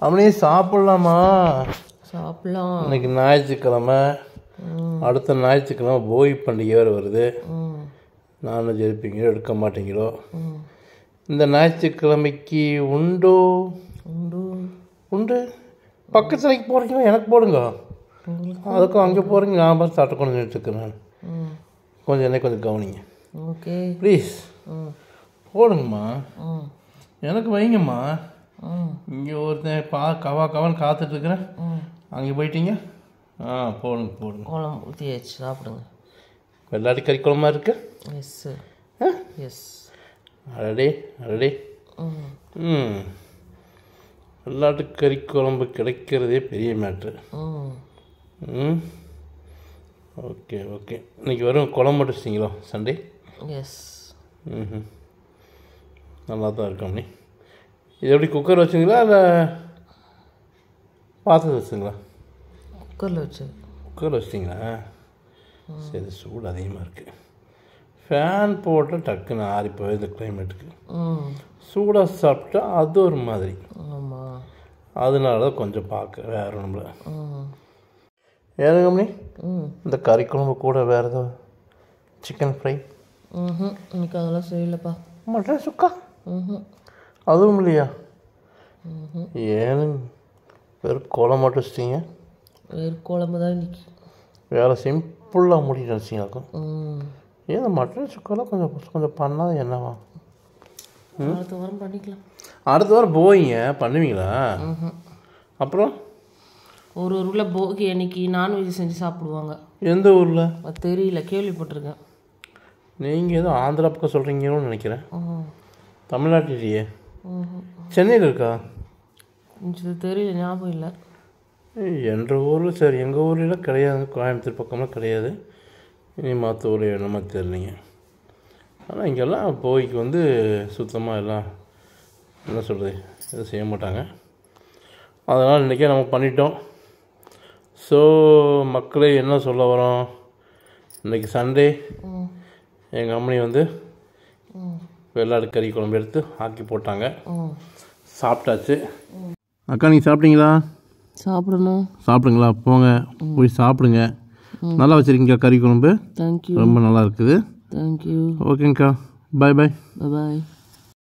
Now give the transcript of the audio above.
அவனே சாப்பிட்லாமா? சாப்பிடலாம். இன்னைக்கு ஞாயிற்றுக்கிழமை, அடுத்த ஞாயிற்றுக்கிழமை போகி பண்டிகை வேறு வருது. நான்வெஜ் எடுப்பீங்களோ எடுக்க மாட்டீங்களோ? இந்த ஞாயிற்றுக்கிழமைக்கு உண்டு உண்டு. பக்கத்துலைக்கு போகிறீங்களா? எனக்கு போடுங்க. அதுக்கும் அங்கே போகிறீங்க, நான் பார்த்து சாப்பிட்டு கொண்டு வச்சுருக்கேன். நான் கொஞ்சம் என்னை கொஞ்சம் கவனிங்க. ஓகே ப்ளீஸ் போடுங்கம்மா, எனக்கு வைங்கம்மா. இங்கே ஒருத்தன் கவான்னு காத்துட்ருக்குறேன், அங்கே போயிட்டீங்க. போடுங்க குழம்பு ஊற்றியாச்சு, சாப்பிடுங்க. வெள்ளாடி கறி குழம்பா இருக்கு. Yes yes. அடடே வெள்ளாட்டு கறி குழம்பு கிடைக்கிறதே பெரிய மேட்ரு. ஓகே இன்னைக்கு வெறும் குழம்பு மட்டும் வச்சிங்களோ சண்டே? எஸ். நல்லா தான் இருக்கும். நீ இது எப்படி குக்கர் வச்சுங்களா இல்லை பாத்திரம் வச்சுங்களா? குக்கரில் வச்சிட்டிங்களா? சரி, சூடு அதிகமாக இருக்குது. ஃபேன் போட்டால் டக்குன்னு ஆறி போய் இந்த கிளைமேட்டுக்கு சூடாக சாப்பிட்டா அது ஒரு மாதிரி. அதனால தான் கொஞ்சம் பார்க்க வேறு ஒன்றும் இல்லை. ஏனுங்கம்னி, இந்த கறி குழம்பு கூட வேறு ஏதோ சிக்கன் ஃப்ரை? இன்னைக்கு அதெல்லாம் செய்யலப்பா. மட்டன் சுக்கா? அதுவும் இல்லையா? ஏனுங்க வெறும் குழம்பு மட்டும் வச்சிட்டிங்க? வெறும் குழம்பு தான் இன்னைக்கு. வேலை சிம்பிளாக முடிட்டு வச்சிங்களாக்கும். ஏன் மட்டன் சுக்காலாம் கொஞ்சம் பண்ணால் என்னவா? அடுத்த வாரம் பண்ணிக்கலாம். அடுத்த வாரம் போவீங்க, பண்ணுவீங்களா? அப்புறம் ஒரு ஊரில் போகி அன்னைக்கு நான்வெஜ் செஞ்சு சாப்பிடுவாங்க. எந்த ஊரில்? அது தெரியல, கேள்விப்பட்டிருக்கேன். நீங்கள் ஏதோ ஆந்திரா பக்கம் சொல்கிறீங்கன்னு நினைக்கிறேன். தமிழ்நாட்டிலேயே? சென்னையில் இருக்கா? கொஞ்சம் தெரியல, ஞாபகம் இல்லை. என்ற ஊரில் சரி, எங்கள் ஊரில் கிடையாது, கோயம்புத்தூர் பக்கம்லாம் கிடையாது. இனி மற்ற ஊர் என்னமா தெரியலைங்க. ஆனால் இங்கெல்லாம் போய்க்கு சுத்தமாக எல்லாம் என்ன சொல்கிறது, எதுவும் செய்ய மாட்டாங்க. அதனால் இன்றைக்கே நம்ம பண்ணிட்டோம். ஸோ மக்களே, என்ன சொல்ல வரோம், இன்றைக்கி சண்டே. எங்கள் அம்மனி வெள்ளாடு கறி குழம்பு எடுத்து ஆக்கி போட்டாங்க, சாப்பிட்டாச்சு. அக்கா, நீங்கள் சாப்பிட்டீங்களா? சாப்பிடணும். சாப்பிடுங்களா? போங்க போய் சாப்பிடுங்க. நல்லா வச்சுருக்கீங்க கறி குழம்பு. தேங்க்யூ. ரொம்ப நல்லா இருக்குது. தேங்க்யூ. ஓகேங்கக்கா, பாய். பாய்.